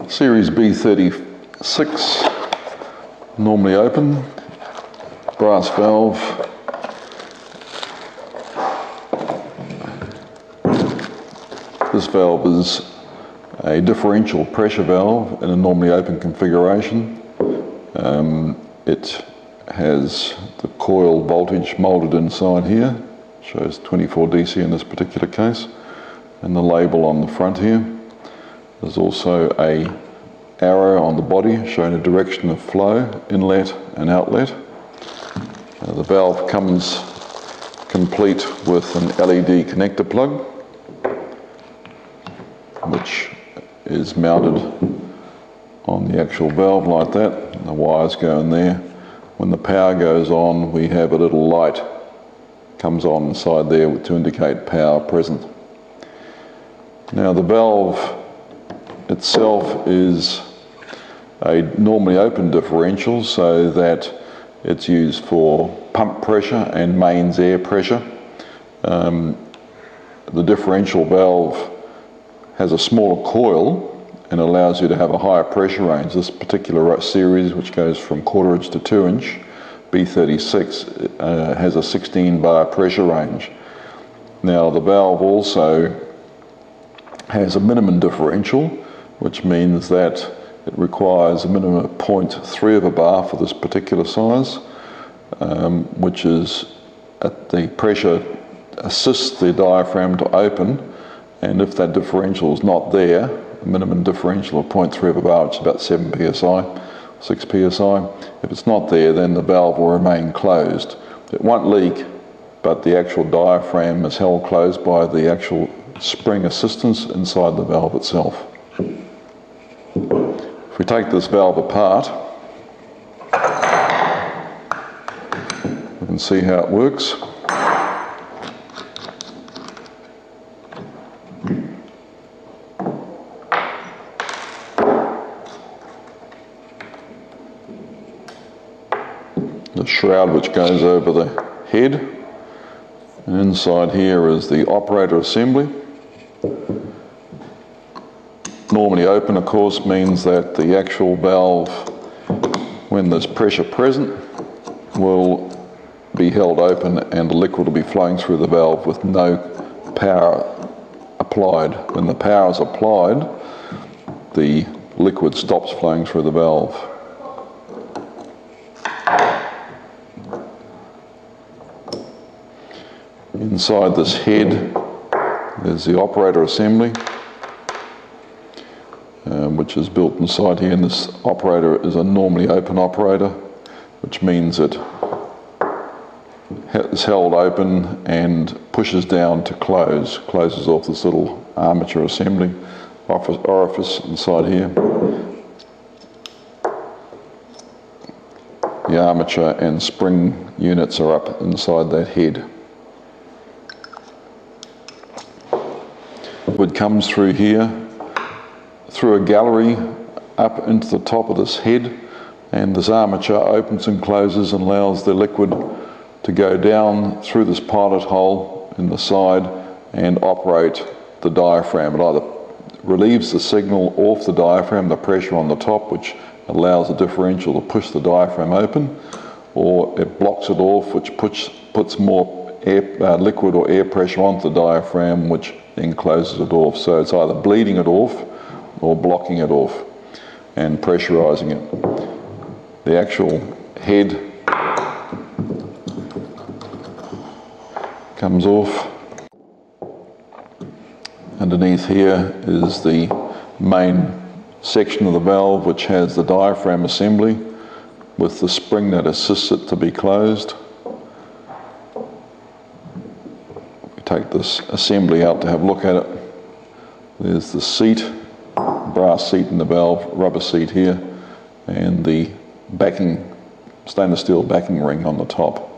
Series B36, normally open, brass valve. This valve is a differential pressure valve in a normally open configuration. It has the coil voltage moulded inside here, shows 24 DC in this particular case, and the label on the front here. There's also a arrow on the body showing a direction of flow, inlet and outlet. The valve comes complete with an LED connector plug, which is mounted on the actual valve like that. The wires go in there. When the power goes on, we have a little light comes on inside there to indicate power present. Now the valve itself is a normally open differential, so that it's used for pump pressure and mains air pressure. The differential valve has a smaller coil and allows you to have a higher pressure range. This particular series, which goes from 1/4 inch to 2 inch, B36, has a 16 bar pressure range. Now the valve also has a minimum differential, which means that it requires a minimum of 0.3 of a bar for this particular size, which is at the pressure assists the diaphragm to open, and if that differential is not there, a minimum differential of 0.3 of a bar, which is about 7 psi, 6 psi, if it's not there, then the valve will remain closed. It won't leak, but the actual diaphragm is held closed by the actual spring assistance inside the valve itself. If we take this valve apart, we can see how it works. The shroud which goes over the head, and inside here is the operator assembly. Normally open, of course, means that the actual valve, when there's pressure present, will be held open and the liquid will be flowing through the valve with no power applied. When the power is applied, the liquid stops flowing through the valve. Inside this head is the operator assembly, which is built inside here, and this operator is a normally open operator, which means it is held open and pushes down to close, closes off this little armature assembly orifice inside here. The armature and spring units are up inside that head. Liquid comes through here, through a gallery up into the top of this head, and this armature opens and closes and allows the liquid to go down through this pilot hole in the side and operate the diaphragm. It either relieves the signal off the diaphragm, the pressure on the top, which allows the differential to push the diaphragm open, or it blocks it off, which puts more liquid or air pressure onto the diaphragm, which then closes it off. So it's either bleeding it off or blocking it off and pressurizing it. The actual head comes off. Underneath here is the main section of the valve, which has the diaphragm assembly with the spring that assists it to be closed. Take this assembly out to have a look at it. There's the seat, brass seat in the valve, rubber seat here, and the backing, stainless steel backing ring on the top.